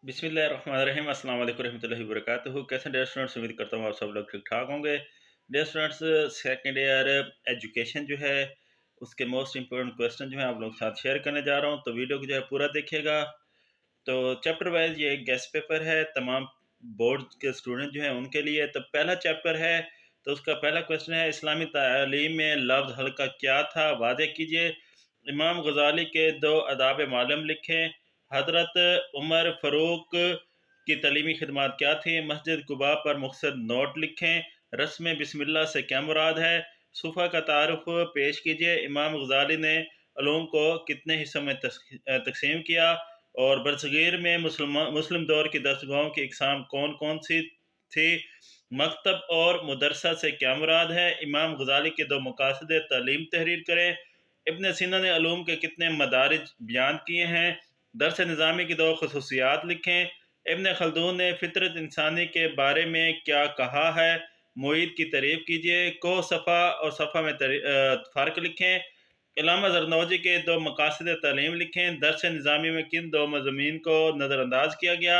बिस्मिल्लाहिर्रहमानिर्रहीम अस्सलाम वालेकुम रहमतुल्लाहि व बरकातुहू। कैसे डियर स्टूडेंट्स, उम्मीद करता हूँ आप सब लोग ठीक ठाक होंगे। Dear students, second year education जो है उसके मोस्ट इंपॉर्टेंट क्वेश्चन जो है आप लोग के साथ शेयर करने जा रहा हूँ, तो वीडियो को जो है पूरा देखिएगा। तो चैप्टर वाइज ये गेस्ट पेपर है तमाम बोर्ड के स्टूडेंट जो हैं उनके लिए। तो पहला चैप्टर है, तो उसका पहला क्वेश्चन है, इस्लामी तालीम में लफ्ज़ हल्का क्या था, वादे कीजिए। इमाम गज़ाली के दो आदाब मालूम लिखें। हज़रत उमर फ़ारूक की तलीमी खिदमत क्या थी। मस्जिद कुबा पर मुख्तसर नोट लिखें। रस्म बिस्मिल्लाह से क्या मुराद है। सूफ़ा का तारुफ पेश कीजिए। इमाम गज़ाली ने उलूम को कितने हिस्सों में तकसीम किया, और बरसगीर में मुस्लिम दौर की दरसगाहों की इकसाम कौन कौन सी थी। मकतब और मदरसा से क्या मुराद है। इमाम गज़ाली के दो मकासद तालीम तहरीर करें। इब्न सीना ने उलूम के कितने मदारिज बयान किए हैं। दरस निज़ामी की दो खसूसियात लिखें। इब्न खल्दून ने फितरत इंसानी के बारे में क्या कहा है। मुईद की तारीफ कीजिए। को सफ़ा और सफ़ा में फ़र्क लिखें। इलामा ज़रनोजी के दो मकासद तालीम लिखें। दरस निज़ामी में किन दो मज़ामीन को नज़रअंदाज किया गया।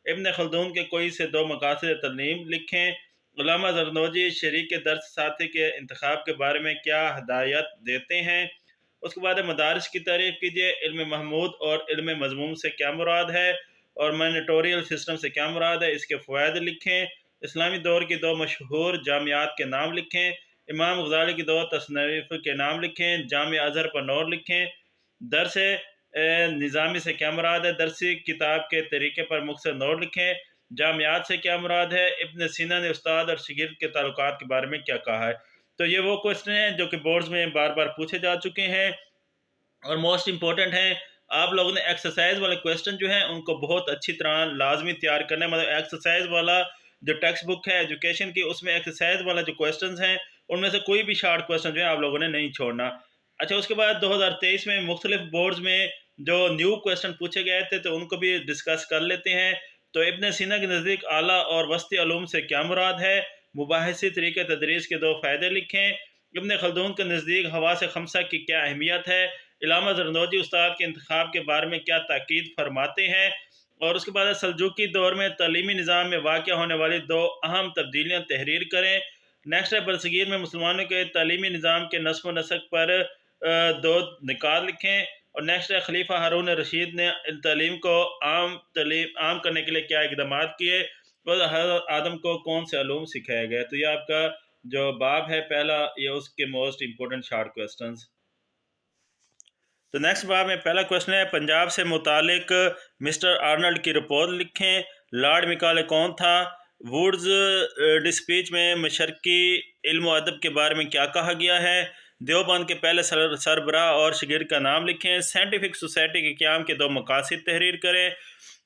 इब्न खल्दून के कोई से दो मकासद तालीम लिखें। इलामा ज़रनोजी शरीक दर्स साथी के इंतखाब के बारे में क्या हदायत देते हैं। उसके बाद मदारिस की तारीफ़ कीजिए। इल्म महमूद और इल्म मज़मूम से क्या मुराद है, और मैनेटोरियल सिस्टम से क्या मुराद है, इसके फ़वाइद लिखें। इस्लामी दौर की दो मशहूर जामियात के नाम लिखें। इमाम गज़ाली की दो तसनीफ़ के नाम लिखें। जामिया अज़हर पर नोट लिखें। दरस निज़ामी से क्या मुराद है। दरसी किताब के तरीके पर मुख्तसर नोट लिखें। जामियात से क्या मुराद है। इब्न सीना ने उस्ताद और शागिर्द के ताल्लुकात के बारे में क्या कहा है। तो ये वो क्वेश्चन हैं जो कि बोर्ड्स में बार बार पूछे जा चुके हैं और मोस्ट इंपॉर्टेंट हैं। आप लोगों ने एक्सरसाइज वाले क्वेश्चन जो हैं उनको बहुत अच्छी तरह लाजमी तैयार करना है। मतलब एक्सरसाइज वाला जो टेक्स्ट बुक है एजुकेशन की, उसमें एक्सरसाइज वाला जो क्वेश्चन हैं उनमें से कोई भी शार्ट क्वेश्चन जो है आप लोगों ने नहीं छोड़ना। अच्छा, उसके बाद 2023 में मुख्तलिफ बोर्ड्स में जो न्यू क्वेश्चन पूछे गए थे तो उनको भी डिस्कस कर लेते हैं। तो इब्न सीना के नज़दीक आला और वस्ती उलूम से क्या मुराद है। मुबाहिसी तरीके तदरीस के दो फ़ायदे लिखें। इब्न खल्दून के नज़दीक हवा से खमसा की क्या अहमियत है। इलामा ज़रनोजी उस्ताद के इंतखाब के बारे में क्या ताकीद फरमाते हैं। और उसके बाद सल्जूकी दौर में तलीमी निज़ाम में वाक़या होने वाली दो अहम तब्दीलियाँ तहरीर करें। नेक्स्ट है, बरसगीर में मुसलमानों के तलीमी निज़ाम के नस्ब व नसक पर दो निकात लिखें। और नेक्स्ट है, खलीफा हारून रशीद ने तलीम को आम करने के लिए क्या इकदाम किए, और हज़रत आदम को कौन से अलूम सिखाए गए। तो ये आपका जो बाब है पहला, ये उसके मोस्ट इंपॉर्टेंट शार्ट क्वेश्चंस। तो नेक्स्ट बार में पहला क्वेश्चन है, पंजाब से मुतालिक मिस्टर आर्नल्ड की रिपोर्ट लिखें। लॉर्ड मिकाले कौन था। वुड्स स्पीच में मशरकी इल्म व अदब के बारे में क्या कहा गया है। देवबंद के पहले सरबराह और शागिर्द का नाम लिखें। साइंटिफिक सोसाइटी के क़याम के दो मकासद तहरीर करें।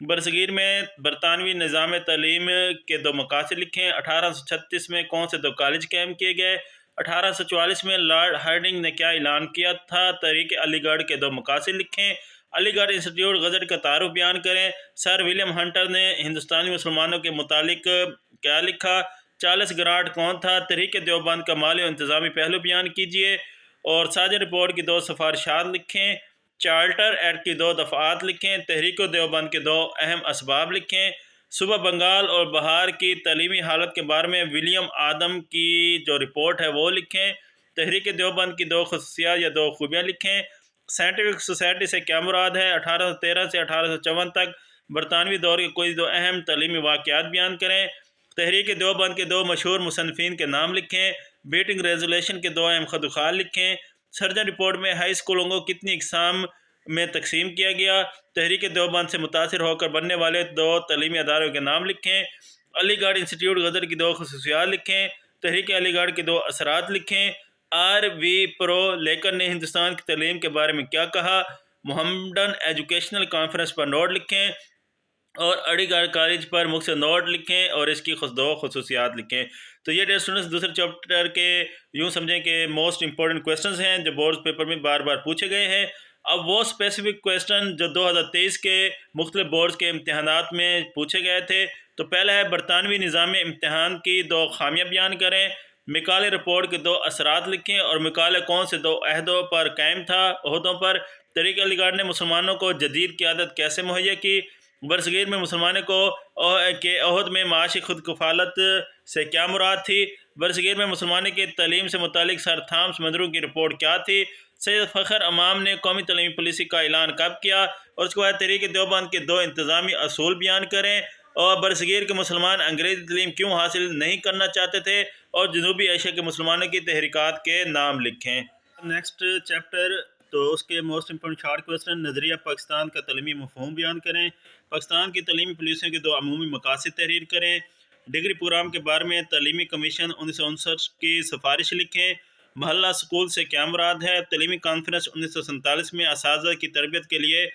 बरसगीर में बरतानवी निज़ाम तालीम के दो मकासद लिखें। 1836 में कौन से दो कॉलेज कायम किए गए। 1844 में लॉर्ड हार्डिंग ने क्या ऐलान किया था। तहरीक अलीगढ़ के दो मकासद लिखें। अलीगढ़ इंस्टीट्यूट गज़ट का तारुफ बयान करें। सर विलियम हंटर ने हिंदुस्तानी मुसलमानों के मुतालिक क्या लिखा। चार्ल्स ग्रांट कौन था। तहरीक देवबंद का माली और इंतज़ामी पहलू बयान कीजिए। और साझा रिपोर्ट की दो सिफारिशात लिखें। चार्टर एक्ट की दो दफ़ात लिखें। तहरीक देवबंद के दो अहम असबाब लिखें। सुबह बंगाल और बहार की तलीमी हालत के बारे में विलियम आदम की जो रिपोर्ट है वो लिखें। तहरीक देवबंद की दो खसूसियात या दो खूबियाँ लिखें। साइंटिफिक सोसाइटी से क्या मुराद है। 1813 से 1854 तक बरतानवी दौर के कोई दो अहम तलीमी वाक़यात बयान करें। तहरीक देवबंद के दो मशहूर मुसन्निफ़ीन के नाम लिखें। बीटिंग रेजोल्यूशन के दो अहम खदुखाल लिखें। सर्जन रिपोर्ट में हाई स्कूलों को कितनी इकसाम में तकसीम किया गया। तहरीक देवबंद से मुतासिर होकर बनने वाले दो तलीमी अदारों के नाम लिखें। अलीगढ़ इंस्टीट्यूट गदर की दो खसूसियात लिखें। तहरीक अलीगढ़ के दो असरात लिखें। आर वी प्रो लेकर ने हिंदुस्तान की तलीम के बारे में क्या कहा। मोहम्मडन एजुकेशनल कॉन्फ्रेंस पर नोट लिखें। और अलीगढ़ कॉलेज पर मुख्तसर नोट लिखें और इसकी दो खसूसियात लिखें। तो ये डियर स्टूडेंट्स दूसरे चैप्टर के यूँ समझें कि मोस्ट इंपॉर्टेंट क्वेश्चंस हैं जो बोर्ड पेपर में बार बार पूछे गए हैं। अब वो स्पेसिफिक क्वेश्चन जो 2023 के मुख्तलिफ बोर्ड्स के इम्तहानात में पूछे गए थे। तो पहला है, बरतानवी निज़ाम इम्तहान की दो खामियां बयान करें। मिकाले रिपोर्ट के दो असरात लिखें। और मिकाले कौन से दो अहदों पर कायम था, अहदों पर। तहरीक अलीगढ़ ने मुसलमानों को जदीद क़यादत कैसे मुहैया की। برصغیر میں مسلمانوں کو کے عہد میں معاشی خود کفالت سے کیا مراد تھی؟ برصغیر میں مسلمانوں کی تعلیم سے متعلق سر تھامس مندرو کی رپورٹ کیا تھی؟ سید فخر امام نے قومی تعلیمی پالیسی کا اعلان کب کیا؟ اور اس کے بعد تحریک دیوبند کے 2 انتظامی اصول بیان کریں، اور برصغیر کے مسلمان انگریزی تعلیم کیوں حاصل نہیں کرنا چاہتے تھے، اور جنوبی ایشیا کے مسلمانوں کی تحریکات کے نام لکھیں۔ نیکسٹ چیپٹر، تو اس کے موسٹ امپورٹنٹ شارٹ کوسچن، نظریہ پاکستان کا تعلیمی مفہوم بیان کریں، پاکستان کی تعلیمی پالیسیوں کے 2 عمومی مقاصد تحریر کریں، ڈگری پروگرام کے بارے میں تعلیمی کمیشن 1959 کی سفارش لکھیں، محلہ اسکول سے کیا مراد ہے، تعلیمی کانفرنس 1947 میں اساتذہ کی تربیت کے لیے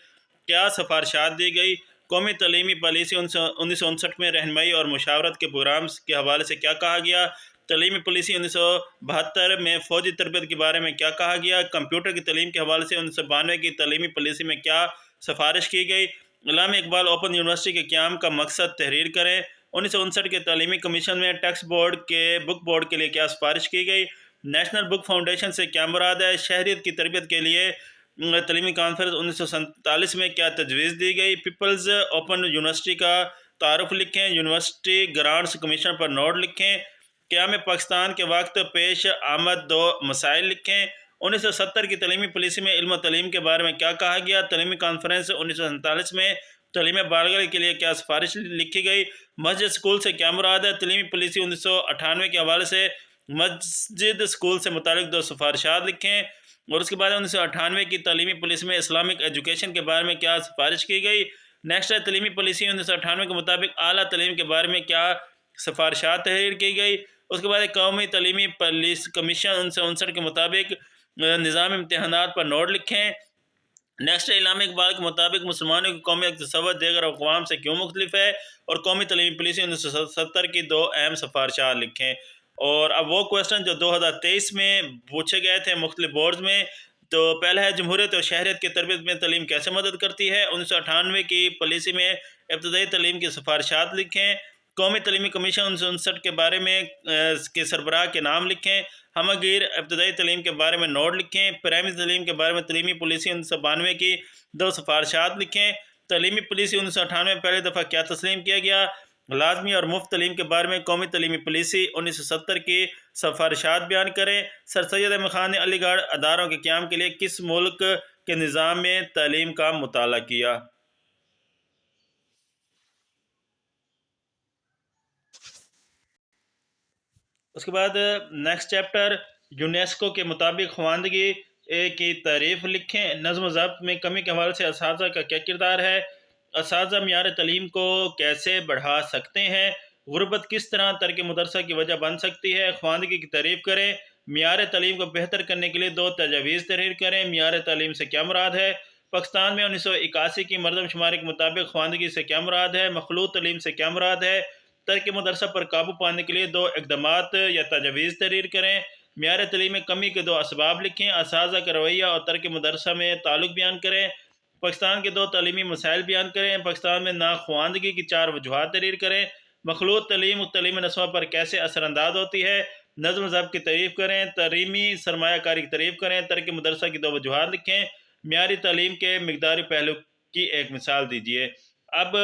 کیا سفارشات دی گئی، قومی تعلیمی پالیسی 1959 میں رہنمائی اور مشاورت کے پروگرامز کے حوالے سے کیا کہا گیا، تعلیمی پالیسی 1972 میں فوجی تربیت کے بارے میں کیا کہا گیا، کمپیوٹر کی تعلیم کے حوالے سے 1992 کی تعلیمی پالیسی میں کیا سفارش کی گئی، علامہ اقبال اوپن یونیورسٹی کے قیام کا مقصد تحریر کریں، 1959 کے تعلیمی کمیشن میں ٹیکسٹ بورڈ کے بک بورڈ کے لیے کیا سفارش کی گئی، نیشنل بک فاؤنڈیشن سے کیا مراد ہے، شہریت کی تربیت کے لیے تعلیمی کانفرنس 1947 میں کیا تجویز دی گئی، پیپلز اوپن یونیورسٹی کا تعارف لکھیں، یونیورسٹی گرانٹس کمیشن پر نوٹ لکھیں، قیام پاکستان کے وقت پیش آمد 2 مسائل لکھیں، 1970 کی تعلیمی پالیسی میں علم و تعلیم کے بارے میں کیا کہا گیا، تعلیمی کانفرنس 1947 میں تعلیم بالغ کے لیے کیا سفارش لکھی گئی، مسجد اسکول سے کیا مراد ہے، تعلیمی پالیسی 1998 کے حوالے سے مسجد اسکول سے متعلق 2 سفارشات لکھیں، اور اس کے بعد 1998 کی تعلیمی پالیسی میں اسلامک ایجوکیشن کے بارے میں کیا سفارش کی گئی، نیکسٹ ہے تعلیمی پالیسی 1998 کے مطابق اعلیٰ تعلیم کے بارے میں کیا سفارشات تحریر کی گئی، اس کے بعد قومی تعلیمی پالیسی کمیشن 1959 کے مطابق نظام امتحانات پر نوٹ لکھیں، نیکسٹ علامہ اقبال کے مطابق مسلمانوں کی قومیت کا تصور دیگر اقوام سے کیوں مختلف ہے، اور قومی تعلیمی پالیسی 1970 کی 2 اہم سفارشات لکھیں۔ اور اب وہ کوسچن جو 2023 میں پوچھے گئے تھے مختلف بورڈز میں، تو پہلا ہے جمہوریت اور شہریت کی تربیت میں تعلیم کیسے مدد کرتی ہے، 1998 کی پالیسی میں ابتدائی تعلیم کی سفارشات لکھیں، قومی تعلیمی کمیشن 1959 کے بارے میں کے سربراہ کے نام لکھیں، ہمگیر ابتدائی تعلیم کے بارے میں نوٹ لکھیں، پرائمری تعلیم کے بارے میں تعلیمی پالیسی 1992 کی 2 سفارشات لکھیں، تعلیمی پالیسی 1998 میں پہلی دفعہ کیا تسلیم کیا گیا، لازمی اور مفت تعلیم کے بارے میں قومی تعلیمی پالیسی 1970 کی سفارشات بیان کریں، سر سید احمد خان نے علی گڑھ اداروں کے قیام کے لیے کس ملک کے نظام میں تعلیم کا مطالعہ کیا۔ اس کے بعد نیکسٹ چیپٹر، یونیسکو کے مطابق خواندگی کی تعریف لکھیں، نظم و ضبط میں کمی کے حوالے سے اساتذہ کا کیا کردار ہے، اساتذہ معیار تعلیم کو کیسے بڑھا سکتے ہیں، غربت کس طرح ترک مدرسہ کی وجہ بن سکتی ہے، خواندگی کی تعریف کریں، معیار تعلیم کو بہتر کرنے کے لیے 2 تجاویز تحریر کریں، معیار تعلیم سے کیا مراد ہے، پاکستان میں 1981 کی مردم شماری کے مطابق خواندگی سے کیا مراد ہے، مخلوط تعلیم سے کیا مراد ہے، ترک مدرسہ پر قابو پانے کے لیے 2 اقدامات یا تجاویز تحریر کریں، معیار تعلیم میں کمی کے 2 اسباب لکھیں، اساتذہ کا رویہ اور ترک مدرسہ میں تعلق بیان کریں، پاکستان کے 2 تعلیمی مسائل بیان کریں، پاکستان میں ناخواندگی کی 4 وجوہات تحریر کریں، مخلوط تعلیم تعلیم نسواں پر کیسے اثر انداز ہوتی ہے، نظم و ضبط کی تعریف کریں، تعلیمی سرمایہ کاری کی تعریف کریں، ترک مدرسہ کی 2 وجوہات لکھیں، معیاری تعلیم کے مقداری پہلو کی ایک مثال دیجیے۔ اب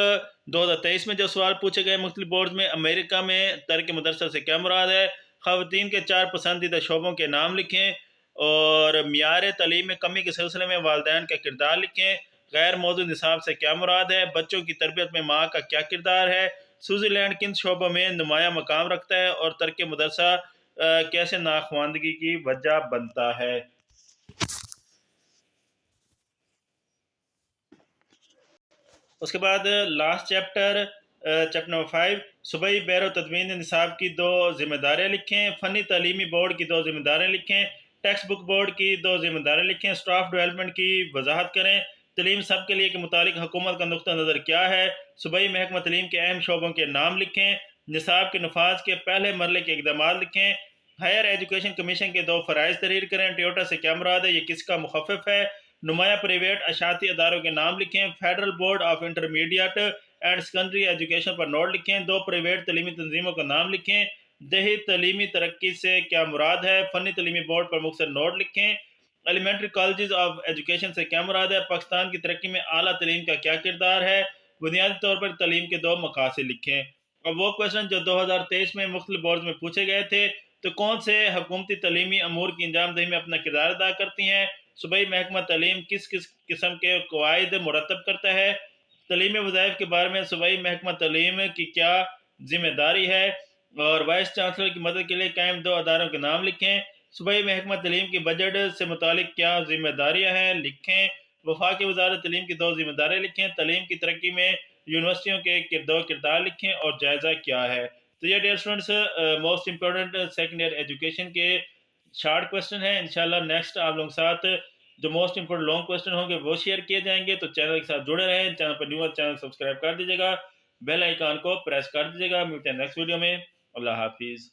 2023 میں جو سوال پوچھے گئے مختلف بورڈز میں، امریکہ میں ترک مدرسہ سے کیا مراد ہے، خواتین کے 4 پسندیدہ شعبوں کے نام لکھیں، اور معیار تعلیم میں کمی کے سلسلے میں والدین کا کردار لکھیں، غیر موضوع نصاب سے کیا مراد ہے، بچوں کی تربیت میں ماں کا کیا کردار ہے، سوئٹزر لینڈ کن شعبوں میں نمایاں مقام رکھتا ہے، اور ترک مدرسہ کیسے ناخواندگی کی وجہ بنتا ہے۔ اس کے بعد لاسٹ چیپٹر، چیپٹر نمبر 5، صوبائی بیر و تدوین نصاب کی 2 ذمہ داریاں لکھیں، فنی تعلیمی بورڈ کی 2 ذمہ داریاں لکھیں، ٹیکسٹ بک بورڈ کی 2 ذمہ داریاں لکھیں، اسٹاف ڈیولپمنٹ کی وضاحت کریں، تعلیم سب کے لیے کے متعلق حکومت کا نقطہ نظر کیا ہے، صوبائی محکمہ تعلیم کے اہم شعبوں کے نام لکھیں، نصاب کے نفاذ کے پہلے مرحلے کے اقدامات لکھیں، ہائر ایجوکیشن کمیشن کے 2 فرائض تحریر کریں، ٹیوٹا سے کیا مراد ہے، یہ کس کا مخفف ہے، نمایاں پرائیویٹ اشاعتی اداروں کے نام لکھیں، federal board of intermediate and secondary education پر نوٹ لکھیں، 2 پرائیویٹ تعلیمی تنظیموں کا نام لکھیں، دیہی تعلیمی ترقی سے کیا مراد ہے، فنی تعلیمی بورڈ پر مختصر نوٹ لکھیں، ایلیمنٹری کالجز آف ایجوکیشن سے کیا مراد ہے، پاکستان کی ترقی میں اعلیٰ تعلیم کا کیا کردار ہے، बुनियादी तौर पर तालीम के 2 मकासद लिखें। अब वो क्वेश्चन जो 2023 में मुख्तलिफ बोर्ड में पूछे गए थे, तो कौन से हुकूमती तालीमी अमूर की अंजामदही में अपना किरदार अदा करती हैं? सूबाई महकमा तालीम किस किस किस्म के कवायद मुरतब करता है? तालीमी वज़ाइफ के बारे में सूबाई महकमा तालीम की क्या जिम्मेदारी है? और वाइस चांसलर की मदद के लिए कायम 2 अदारों के नाम लिखें। सूबाई महकमा तालीम की बजट से मुतालिक क्या जिम्मेदारियाँ हैं? लिखें। वफाकी वज़ारत तालीम की 2 जिम्मेदारियाँ लिखें। तालीम की तरक्की में यूनिवर्सिटियों के 2 किरदार लिखें और जायज़ा क्या है? तो ये dear students most important second year education के शार्ट क्वेश्चन है। इंशाल्लाह नेक्स्ट आप लोगों के साथ जो मोस्ट इंपोर्टेंट लॉन्ग क्वेश्चन होंगे वो शेयर किए जाएंगे। तो चैनल के साथ जुड़े रहें। चैनल पर न्यू चैनल सब्सक्राइब कर दीजिएगा, बेल आइकन को प्रेस कर दीजिएगा। मिलते हैं नेक्स्ट वीडियो में। अल्लाह हाफिज़।